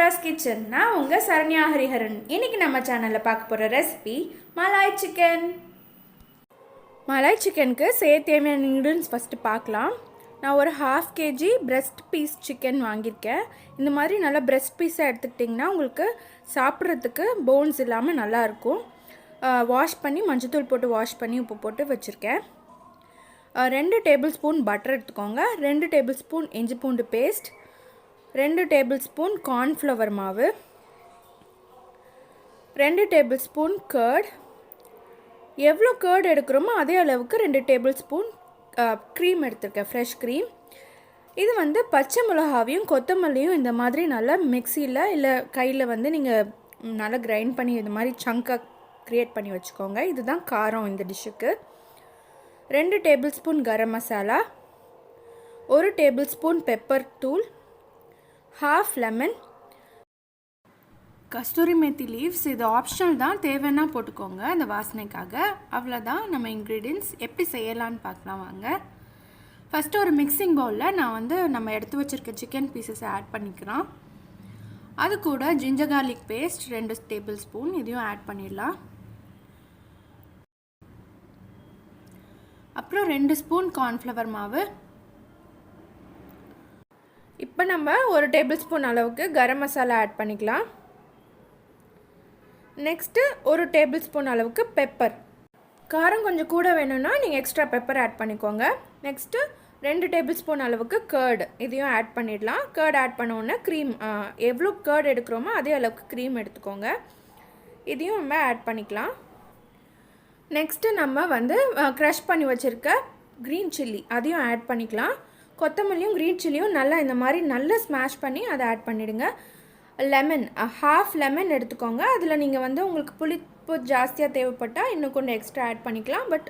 சாராஸ் kitchen. நான் உங்கள் சரண்யா ஹரிஹரன். இன்றைக்கி நம்ம சேனலில் பார்க்க போகிற ரெசிபி மலாய் சிக்கன். மலாய் சிக்கனுக்கு தேவையான இன்க்ரீடியன்ஸ் ஃபஸ்ட்டு பார்க்கலாம். நான் ஒரு 1/2 kg பிரெஸ்ட் பீஸ் சிக்கன் வாங்கியிருக்கேன். இந்த மாதிரி நல்லா பிரெஸ்ட் பீஸாக எடுத்துக்கிட்டிங்கன்னா உங்களுக்கு சாப்பிட்றதுக்கு போன்ஸ் இல்லாமல் நல்லாயிருக்கும். வாஷ் பண்ணி மஞ்சத்தூள் போட்டு வாஷ் பண்ணி உப்பு போட்டு வச்சுருக்கேன். 2 டேபிள் ஸ்பூன் பட்டர் எடுத்துக்கோங்க. 2 டேபிள் ஸ்பூன் இஞ்சி பூண்டு பேஸ்ட், 2 டேபிள் ஸ்பூன் கார்ன்ஃப்ளவர் மாவு, 2 டேபிள் ஸ்பூன் கர்ட். எவ்வளோ கர்ட் எடுக்கிறோமோ அதே அளவுக்கு 2 டேபிள் ஸ்பூன் க்ரீம் எடுத்துருக்கேன், ஃப்ரெஷ் க்ரீம். இது பச்சை மிளகாவையும் கொத்தமல்லியும் இந்த மாதிரி நல்லா மிக்சியில் இல்லை கையில் நீங்கள் நல்லா கிரைண்ட் பண்ணி இந்த மாதிரி சங்காக க்ரியேட் பண்ணி வச்சுக்கோங்க. இதுதான் காரம் இந்த டிஷ்ஷுக்கு. 2 table spoon garam masala, 1 table spoon pepper தூள், 1/2 லெமன், கஸ்தூரி மேத்தி லீவ்ஸ். இது ஆப்ஷனல் தான், தேவைன்னா போட்டுக்கோங்க அந்த வாசனைக்காக. அவ்வளோதான் நம்ம இன்க்ரீடியன்ஸ். எப்படி செய்யலான்னு பார்க்கலாம் வாங்க. ஃபஸ்ட்டு ஒரு மிக்சிங் பவுலில் நான் நம்ம எடுத்து வச்சுருக்க சிக்கன் பீசஸை ஆட் பண்ணிக்கிறோம். அது கூட ginger garlic paste 2 tablespoon, இதையும் ஆட் பண்ணிடலாம். அப்புறம் 2 ஸ்பூன் கார்ன்ஃப்ளவர் மாவு. இப்போ நம்ம 1 டேபிள் ஸ்பூன் அளவுக்கு கரம் மசாலா ஆட் பண்ணிக்கலாம். நெக்ஸ்ட்டு 1 டேபிள் ஸ்பூன் அளவுக்கு பெப்பர். காரம் கொஞ்சம் கூட வேணும்னா நீங்கள் எக்ஸ்ட்ரா பெப்பர் ஆட் பண்ணிக்கோங்க. நெக்ஸ்ட்டு 2 டேபிள் ஸ்பூன் அளவுக்கு கர்டு, இதையும் ஆட் பண்ணிடலாம். கர்டு ஆட் பண்ண உடனே க்ரீம், எவ்வளோ கர்டு எடுக்கிறோமோ அதே அளவுக்கு க்ரீம் எடுத்துக்கோங்க. இதையும் நம்ம ஆட் பண்ணிக்கலாம். நெக்ஸ்ட்டு நம்ம க்ரஷ் பண்ணி வச்சுருக்க க்ரீன் சில்லி, அதையும் ஆட் பண்ணிக்கலாம். கொத்தமல்லியும் க்ரீன் சில்லியும் நல்லா இந்த மாதிரி நல்லா ஸ்மாஷ் பண்ணி அதை ஆட் பண்ணிவிடுங்க. லெமன், 1/2 லெமன் எடுத்துக்கோங்க. அதில் நீங்கள் உங்களுக்கு புளிப்பு ஜாஸ்தியாக தேவைப்பட்டால் இன்னும் கொஞ்சம் எக்ஸ்ட்ரா ஆட் பண்ணிக்கலாம். But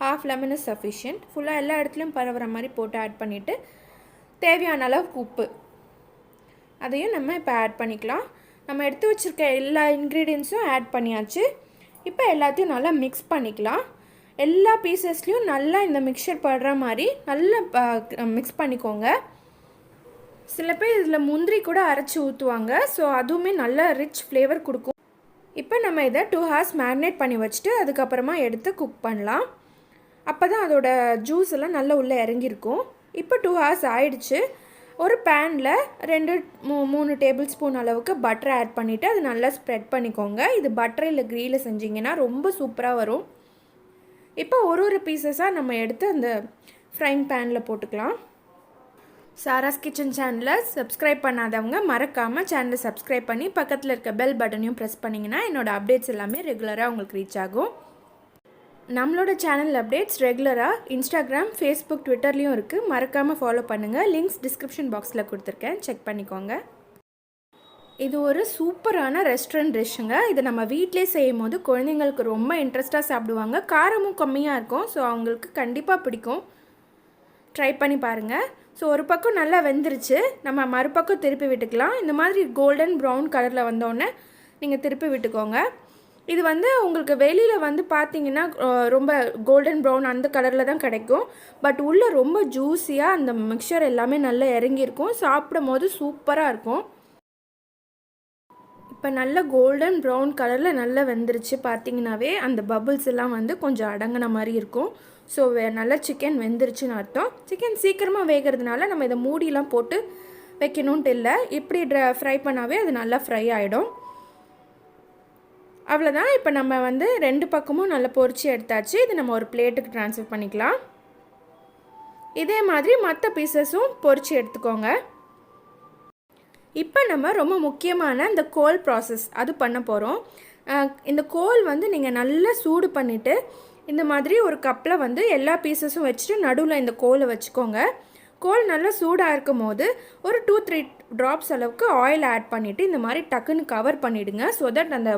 1/2 lemon is sufficient. ஃபுல்லாக எல்லா இடத்துலையும் பரவுற மாதிரி போட்டு ஆட் பண்ணிவிட்டு தேவையான அளவுக்கு உப்பு, அதையும் நம்ம இப்போ ஆட் பண்ணிக்கலாம். நம்ம எடுத்து வச்சுருக்க எல்லா இன்க்ரீடியன்ஸும் ஆட் பண்ணியாச்சு. இப்போ எல்லாத்தையும் நல்லா மிக்ஸ் பண்ணிக்கலாம். எல்லா பீசஸ்லையும் நல்லா இந்த மிக்சர் படுற மாதிரி நல்லா மிக்ஸ் பண்ணிக்கோங்க. சில பேர் இதில் முந்திரி கூட அரைச்சி ஊற்றுவாங்க. ஸோ அதுவுமே நல்ல ரிச் ஃப்ளேவர் கொடுக்கும். இப்போ நம்ம இதை 2 hours மேரினேட் பண்ணி வச்சுட்டு அதுக்கப்புறமா எடுத்து குக் பண்ணலாம். அப்போ தான் அதோட ஜூஸ் எல்லாம் நல்லா உள்ளே இறங்கியிருக்கும். இப்போ 2 hours ஆயிடுச்சு. ஒரு பேனில் 2-3 டேபிள் ஸ்பூன் அளவுக்கு பட்டர் ஆட் பண்ணிவிட்டு அது நல்லா ஸ்ப்ரெட் பண்ணிக்கோங்க. இது பட்டர் இல்லை க்ரீயில் செஞ்சிங்கன்னா ரொம்ப சூப்பராக வரும். இப்போ ஒரு பீசஸாக நம்ம எடுத்து அந்த ஃப்ரைங் பேனில் போட்டுக்கலாம். சாராஸ் கிச்சன் சேனலை சப்ஸ்கிரைப் பண்ணாதவங்க மறக்காமல் சேனலை சப்ஸ்கிரைப் பண்ணி பக்கத்தில் இருக்க பெல் பட்டனையும் ப்ரெஸ் பண்ணிங்கன்னா என்னோடய அப்டேட்ஸ் எல்லாமே ரெகுலராக உங்களுக்கு ரீச் ஆகும். நம்மளோட சேனல் அப்டேட்ஸ் ரெகுலராக இன்ஸ்டாகிராம், ஃபேஸ்புக், ட்விட்டர்லேயும் இருக்குது. மறக்காமல் ஃபாலோ பண்ணுங்கள். லிங்க்ஸ் டிஸ்கிரிப்ஷன் பாக்ஸில் கொடுத்துருக்கேன், செக் பண்ணிக்கோங்க. இது ஒரு சூப்பரான ரெஸ்டாரண்ட் டிஷ்ஷுங்க. இதை நம்ம வீட்டிலே செய்யும் போது குழந்தைங்களுக்கு ரொம்ப இன்ட்ரெஸ்ட்டாக சாப்பிடுவாங்க. காரமும் கம்மியாக இருக்கும். ஸோ அவங்களுக்கு கண்டிப்பாக பிடிக்கும். ட்ரை பண்ணி பாருங்கள். ஸோ ஒரு பக்கம் நல்லா வெந்துருச்சு. நம்ம மறுபக்கம் திருப்பி விட்டுக்கலாம். இந்த மாதிரி கோல்டன் ப்ரௌன் கலரில் வந்தோடனே நீங்கள் திருப்பி விட்டுக்கோங்க. இது உங்களுக்கு வெளியில் பார்த்தீங்கன்னா ரொம்ப கோல்டன் ப்ரௌன் அந்த கலரில் தான் கிடைக்கும். பட் உள்ளே ரொம்ப ஜூஸியாக அந்த மிக்சர் எல்லாமே நல்லா இறங்கியிருக்கும். சாப்பிடும் போது சூப்பராக இருக்கும். இப்போ நல்ல கோல்டன் ப்ரௌன் கலரில் நல்லா வெந்துருச்சு. பார்த்தீங்கன்னாவே அந்த பபுள்ஸ் எல்லாம் கொஞ்சம் அடங்கின மாதிரி இருக்கும். ஸோ நல்லா சிக்கன் வெந்துருச்சுன்னு அர்த்தம். சிக்கன் சீக்கிரமாக வேகிறதுனால நம்ம இதை மூடிலாம் போட்டு வைக்கணுன்ட்டு இல்லை. இப்படி ஃப்ரை பண்ணாவே அது நல்லா ஃப்ரை ஆகிடும். அவ்வளோதான். இப்போ நம்ம 2 பக்கமும் நல்லா பொரிச்சு எடுத்தாச்சு. இது நம்ம ஒரு பிளேட்டுக்கு ட்ரான்ஸ்ஃபர் பண்ணிக்கலாம். இதே மாதிரி மற்ற பீசஸும் பொரிச்சு எடுத்துக்கோங்க. இப்போ நம்ம ரொம்ப முக்கியமான இந்த கோல் ப்ராசஸ் அது பண்ண போகிறோம். இந்த கோல் நீங்கள் நல்லா சூடு பண்ணிவிட்டு இந்த மாதிரி ஒரு கப்பில் எல்லா பீசஸும் வச்சுட்டு நடுவில் இந்த கோலை வச்சுக்கோங்க. கோல் நல்லா சூடாக இருக்கும் போது ஒரு 2-3 ட்ராப்ஸ் அளவுக்கு ஆயில் ஆட் பண்ணிவிட்டு இந்த மாதிரி டக்குன்னு கவர் பண்ணிவிடுங்க. ஸோ தட் அந்த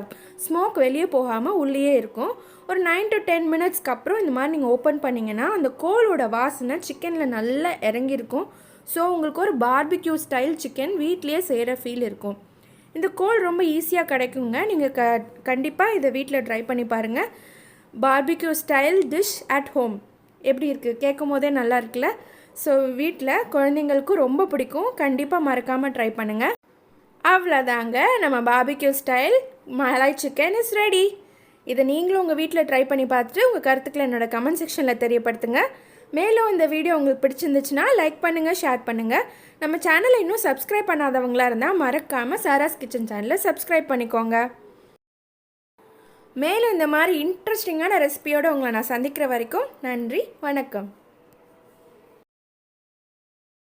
ஸ்மோக் வெளியே போகாமல் உள்ளேயே இருக்கும். ஒரு 9 to 10 மினிட்ஸ்க்கு அப்புறம் இந்த மாதிரி நீங்கள் ஓப்பன் பண்ணிங்கன்னா அந்த கோலோட வாசனை சிக்கனில் நல்லா இறங்கியிருக்கும். ஸோ உங்களுக்கு ஒரு பார்பிக்யூ ஸ்டைல் சிக்கன் வீட்லேயே செய்கிற ஃபீல் இருக்கும். இந்த கோல் ரொம்ப ஈஸியாக கிடைக்குங்க. நீங்கள் கண்டிப்பாக இதை வீட்டில் ட்ரை பண்ணி பாருங்கள். Barbecue style dish at home எப்படி இருக்குது? கேட்கும் போதே நல்லா இருக்குல்ல? ஸோ வீட்டில் குழந்தைங்களுக்கும் ரொம்ப பிடிக்கும். கண்டிப்பாக மறக்காமல் ட்ரை பண்ணுங்கள். அவ்வளோதாங்க, நம்ம barbecue style malai chicken is ready. இதை நீங்களும் உங்கள் வீட்டில் ட்ரை பண்ணி பார்த்துட்டு உங்கள் கருத்துக்களை என்னோட கமெண்ட் செக்ஷனில் தெரியப்படுத்துங்க. மேலும் இந்த வீடியோ உங்களுக்கு பிடிச்சிருந்துச்சுன்னா லைக் பண்ணுங்கள், ஷேர் பண்ணுங்கள். நம்ம சேனலை இன்னும் சப்ஸ்கிரைப் பண்ணாதவங்களாக இருந்தால் மறக்காமல் சாராஸ் கிச்சன் சேனலை சப்ஸ்கிரைப் பண்ணிக்கோங்க. மேலும் இந்த மாதிரி இன்ட்ரெஸ்டிங்கான ரெசிபியோடு உங்களை நான் சந்திக்கிற வரைக்கும் நன்றி, வணக்கம்.